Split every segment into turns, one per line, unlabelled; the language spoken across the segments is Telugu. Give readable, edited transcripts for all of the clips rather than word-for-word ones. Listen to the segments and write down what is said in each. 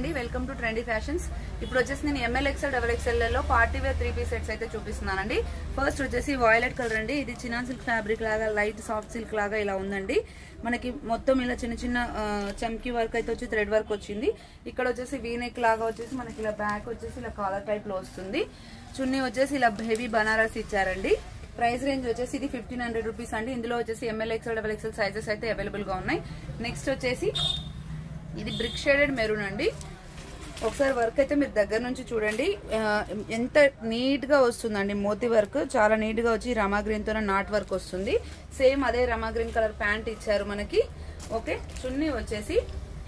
అండి వెల్కమ్ టు ట్రెండీ ఫ్యాషన్స్. ఇప్పుడు వచ్చేసి నేను ఎంఎల్ ఎక్స్ఎల్ డబుల్ ఎక్స్ఎల్ లో పార్టీ వేర్ 3 పీస్ సెట్స్ అయితే చూపిస్తున్నానండి. ఫస్ట్ వచ్చేసి వాయిలెట్ కలర్ అండి. ఇది చినాన్ సిల్క్ ఫ్యాబ్రిక్ లాగా లైట్ సాఫ్ట్ సిల్క్ లాగా ఇలా ఉందండి. మనకి మొత్తం ఇలా చిన్న చిన్న చమ్కీ వర్క్ అయితే వచ్చి థ్రెడ్ వర్క్ వచ్చింది. ఇక్కడ వచ్చేసి వీ నెక్ లాగా వచ్చేసి మనకి ఇలా బ్యాక్ వచ్చేసి ఇలా కాలర్ టైప్ లో వస్తుంది. చున్నీ వచ్చేసి ఇలా హెవీ బనారస్ ఇచ్చారండి. ప్రైస్ రేంజ్ వచ్చేసి ఇది 1500 రూపీస్ అండి. ఇందులో వచ్చేసి M L XL double XL sizes అయితే అవైలబుల్ గా ఉన్నాయి. నెక్స్ట్ వచ్చేసి ఇది బ్రిక్ షేడెడ్ మెరూన్ అండి. ఒకసారి వర్క్ అయితే మీరు దగ్గర నుంచి చూడండి ఎంత నీట్ గా వస్తుందండి. మోతీ వర్క్ చాలా నీట్ గా వచ్చి రమా గ్రీన్ తో నాట్ వర్క్ వస్తుంది. సేమ్ అదే రమా గ్రీన్ కలర్ ప్యాంట్ ఇచ్చారు మనకి. ఓకే, చున్నీ వచ్చేసి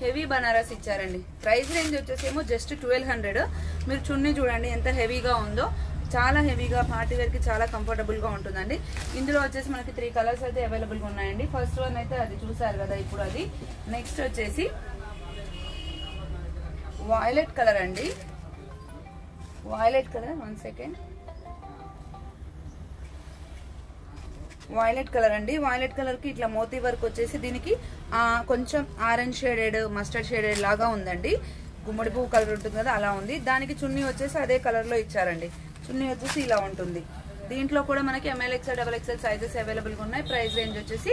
హెవీ బనారస్ ఇచ్చారండి. ప్రైస్ రేంజ్ వచ్చేసి ఏమో జస్ట్ 1200. మీరు చున్నీ చూడండి ఎంత హెవీగా ఉందో. చాలా హెవీగా పార్టీ వేర్ కి చాలా కంఫర్టబుల్ గా ఉంటుందండి. ఇందులో వచ్చేసి మనకి 3 కలర్స్ అయితే అవైలబుల్ గా ఉన్నాయండి. ఫస్ట్ వన్ అయితే అది చూసారు కదా ఇప్పుడు అది. నెక్స్ట్ వచ్చేసి వాయిలెట్ కలర్ అండి. Violet colour, 1 second. Violet colour అండి. వాయిలెట్ కలర్ కి ఇట్లా మోతీ వర్క్ వచ్చేసి దీనికి కొంచెం ఆరెంజ్ షేడెడ్ మస్టర్డ్ షేడెడ్ లాగా ఉందండి. గుమ్మడి పువ్వు కలర్ ఉంటుంది కదా అలా ఉంది. దానికి చున్నీ వచ్చేసి అదే కలర్ లో ఇచ్చారండి. చున్నీ వచ్చేసి ఇలా ఉంటుంది. దీంట్లో కూడా మనకి M L XL double XL sizes available గా ఉన్నాయి. ప్రైస్ రేంజ్ వచ్చేసి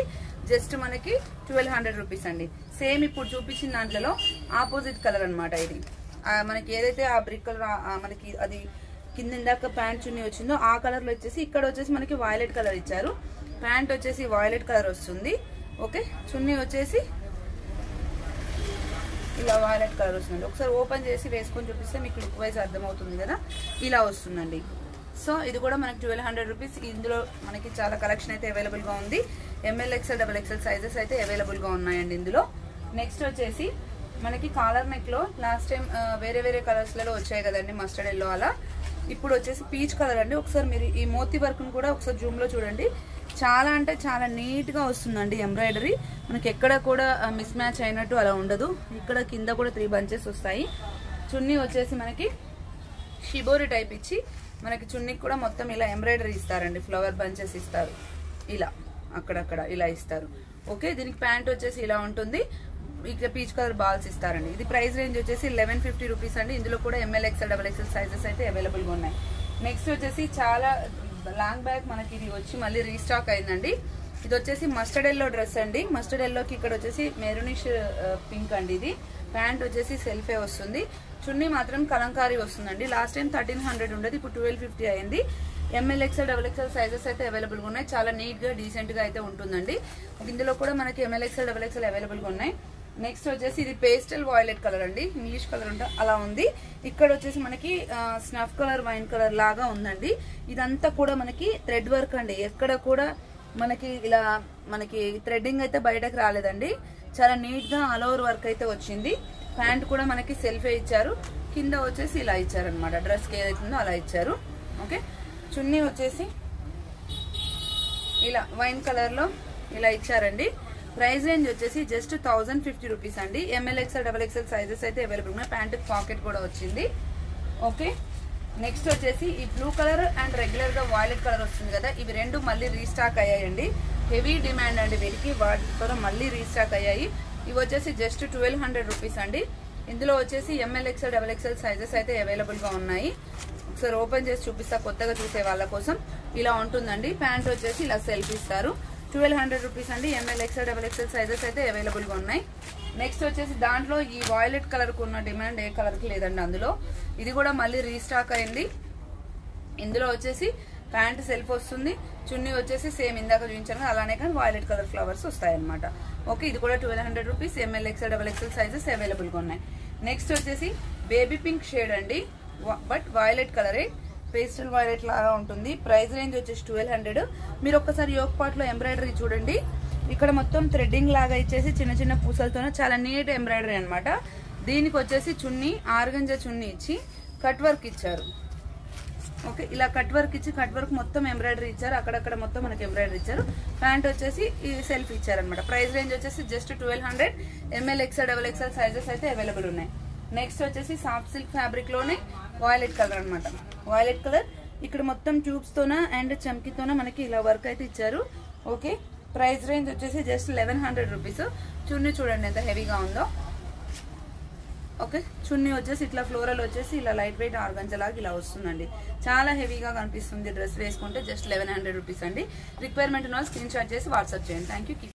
జస్ట్ మనకి 1200 రూపీస్ అండి. సేమ్ ఇప్పుడు చూపించిన దాంట్లో ఆపోజిట్ కలర్ అనమాట. ఇది మనకి ఏదైతే ఆ బ్రిక్ కలర్ మనకి అది కింద ఇందాక ప్యాంట్ చున్నీ వచ్చిందో ఆ కలర్ లో వచ్చేసి ఇక్కడ వచ్చేసి మనకి వాయిలెట్ కలర్ ఇచ్చారు. ప్యాంట్ వచ్చేసి వాయిలెట్ కలర్ వస్తుంది. ఓకే, చున్నీ వచ్చేసి ఇలా వాయిలెట్ కలర్ వస్తుంది. ఒకసారి ఓపెన్ చేసి వేసుకొని చూపిస్తే మీకు లుక్ వైజ్ అర్థమవుతుంది కదా. ఇలా వస్తుందండి. సో ఇది కూడా మనకి 1200 రూపీస్. ఇందులో మనకి చాలా కలెక్షన్ అయితే అవైలబుల్ గా ఉంది. M L XL double XL sizes అయితే అవైలబుల్ గా ఉన్నాయండి ఇందులో. నెక్స్ట్ వచ్చేసి మనకి కాలర్ నెక్ లో లాస్ట్ టైం వేరే వేరే కలర్స్ లలో వచ్చాయి కదండి, మస్టర్డ్ ఎల్లో అలా. ఇప్పుడు వచ్చేసి పీచ్ కలర్ అండి. ఒకసారి మీరు ఈ మోతీ వర్క్ కూడా ఒకసారి జూమ్ లో చూడండి. చాలా అంటే చాలా నీట్ గా వస్తుందండి ఎంబ్రాయిడరీ. మనకి ఎక్కడ కూడా మిస్ మ్యాచ్ అయినట్టు అలా ఉండదు. ఇక్కడ కింద కూడా 3 బంచెస్ వస్తాయి. చున్నీ వచ్చేసి మనకి షిబోరి టైప్ ఇచ్చి మనకి చున్నీకి కూడా మొత్తం ఇలా ఎంబ్రాయిడరీ ఇస్తారండి. ఫ్లవర్ బంచెస్ ఇస్తారు, ఇలా అక్కడక్కడ ఇలా ఇస్తారు. ఓకే, దీనికి ప్యాంట్ వచ్చేసి ఇలా ఉంటుంది. ఇక్కడ పీచ్ కలర్ బాల్స్ ఇస్తారండి. ఇది ప్రైస్ రేంజ్ వచ్చేసి 1150 రూపీస్ అండి. ఇందులో కూడా M L XL double XL sizes అయితే అవైలబుల్ గా ఉన్నాయి. నెక్స్ట్ వచ్చేసి చాలా లాంగ్ బ్యాక్ మనకి ఇది వచ్చి మళ్ళీ రీస్టాక్ అయిందండి. ఇది వచ్చేసి మస్టర్డ్ ఎల్లో డ్రెస్ అండి. మస్టర్డ్ ఎల్లోకి ఇక్కడ వచ్చేసి మెరూనిష్ పింక్ అండి. ఇది ప్యాంట్ వచ్చేసి సెల్ఫే వస్తుంది. చున్నీ మాత్రం కలంకారీ వస్తుందండి. లాస్ట్ టైం 1300 ఉండేది, ఇప్పుడు 1250 అయింది. M L XL double XL sizes అయితే అవైలబుల్ గా ఉన్నాయి. చాలా నీట్ గా డీసెంట్ గా అయితే ఉంటుందండి. ఇందులో కూడా మనకి M L XL double XL available గా ఉన్నాయి. నెక్స్ట్ వచ్చేసి ఇది పేస్టల్ వాయిలెట్ కలర్ అండి. ఇంగ్లీష్ కలర్ ఉంటే అలా ఉంది. ఇక్కడ వచ్చేసి మనకి స్నఫ్ కలర్ వైన్ కలర్ లాగా ఉందండి. ఇదంతా కూడా మనకి థ్రెడ్ వర్క్ అండి. ఎక్కడ కూడా మనకి ఇలా మనకి థ్రెడ్డింగ్ అయితే బయటకు రాలేదండి. చాలా నీట్ గా ఆల్ ఓవర్ వర్క్ అయితే వచ్చింది. ప్యాంట్ కూడా మనకి సెల్ఫే ఇచ్చారు. కింద వచ్చేసి ఇలా ఇచ్చారనమాట. డ్రెస్ కి ఏదైతుందో అలా ఇచ్చారు. ఓకే, చున్నీ వచ్చేసి ఇలా వైన్ కలర్ లో ఇలా ఇచ్చారండి. ప్రైస్ రేంజ్ వచ్చేసి జస్ట్ 1050 రూపీస్ అండి. M L XL double XL sizes అయితే అవైలబుల్ ఉన్నాయి. ప్యాంట్ పాకెట్ కూడా వచ్చింది. ఓకే, నెక్స్ట్ వచ్చేసి ఈ బ్లూ కలర్ అండ్ రెగ్యులర్ గా వాయిలెట్ కలర్ వస్తుంది కదా, ఇవి రెండు మళ్ళీ రీస్టాక్ అయ్యాయండి. హెవీ డిమాండ్ అండి వీటికి. వాటి కూడా మళ్ళీ రీస్టాక్ అయ్యాయి. ఇవి వచ్చేసి జస్ట్ 1200 రూపీస్ అండి. ఇందులో వచ్చేసి M L XL double XL sizes అయితే అవైలబుల్ గా ఉన్నాయి. ఒకసారి ఓపెన్ చేసి చూపిస్తా కొత్తగా చూసే వాళ్ళ కోసం. ఇలా ఉంటుందండి. ప్యాంట్ వచ్చేసి ఇలా సెల్ఫ్ ఇస్తారు. 1200 రూపీస్ అండి. M L XL double XL sizes అయితే అవైలబుల్ గా ఉన్నాయి. నెక్స్ట్ వచ్చేసి దాంట్లో ఈ వాయిలెట్ కలర్ కు ఉన్న డిమాండ్ ఏ కలర్ కి లేదండి అందులో. ఇది కూడా మళ్ళీ రీస్టాక్ అయింది. ఇందులో వచ్చేసి ప్యాంట్ సెల్ఫ్ వస్తుంది. చున్నీ వచ్చేసి సేమ్ ఇందాక చూపించాను అలానే కానీ వాయిలెట్ కలర్ ఫ్లవర్స్ వస్తాయి అనమాట. ఓకే, ఇది కూడా 1200 rupees. M L XL double XL sizes available గా ఉన్నాయి. నెక్స్ట్ వచ్చేసి బేబీ పింక్ షేడ్ అండి. బట్ వాయిలెట్ కలరే, పేస్టల్ వాయిలెట్ లాగా ఉంటుంది. ప్రైస్ రేంజ్ వచ్చేసి 1200. మీరు ఒక్కసారి యోక్ పార్ట్ లో ఎంబ్రాయిడరీ చూడండి. ఇక్కడ మొత్తం థ్రెడ్డింగ్ లాగా ఇచ్చేసి చిన్న చిన్న పూసలతో చాలా నీట్ ఎంబ్రాయిడరీ అనమాట. దీనికి వచ్చేసి చున్నీ ఆర్గంజా చున్నీ ఇచ్చి కట్ వర్క్ ఇచ్చారు. ఓకే, ఇలా కట్ వర్క్ ఇచ్చి కట్ వర్క్ మొత్తం ఎంబ్రాయిడరీ ఇచ్చారు. అక్కడక్కడ మొత్తం మనకి ఎంబ్రాయిడరీ ఇచ్చారు. ప్యాంట్ వచ్చేసి సెల్ఫ్ ఇచ్చారనమాట. ప్రైస్ రేంజ్ వచ్చేసి just 1200. M L XL double XL sizes అయితే అవైలబుల్ ఉన్నాయి. నెక్స్ట్ వచ్చేసి సాఫ్ట్ సిల్క్ ఫ్యాబ్రిక్ లోనే వాయిలెట్ కలర్ అనమాట. వాయిలెట్ కలర్ ఇక్కడ మొత్తం ట్యూబ్స్ తోన అండ్ చమ్కీతోన మనకి ఇలా వర్క్ అయితే ఇచ్చారు. ఓకే, ప్రైస్ రేంజ్ వచ్చేసి జస్ట్ 1100 రూపీస్. చున్నీ చూడండి ఎంత హెవీగా ఉందో. ఓకే, చున్నీ వచ్చేసి ఇట్లా ఫ్లోరల్ వచ్చేసి ఇలా లైట్ వెయిట్ ఆర్గంజా లాగా ఇలా వస్తుందండి. చాలా హెవీగా కనిపిస్తుంది డ్రెస్ వేసుకుంటే. జస్ట్ 1100 రూపీస్ అండి. రిక్వైర్మెంట్ ఉన్న స్క్రీన్ షాట్ చేసి వాట్సాప్ చేయండి. Thank you.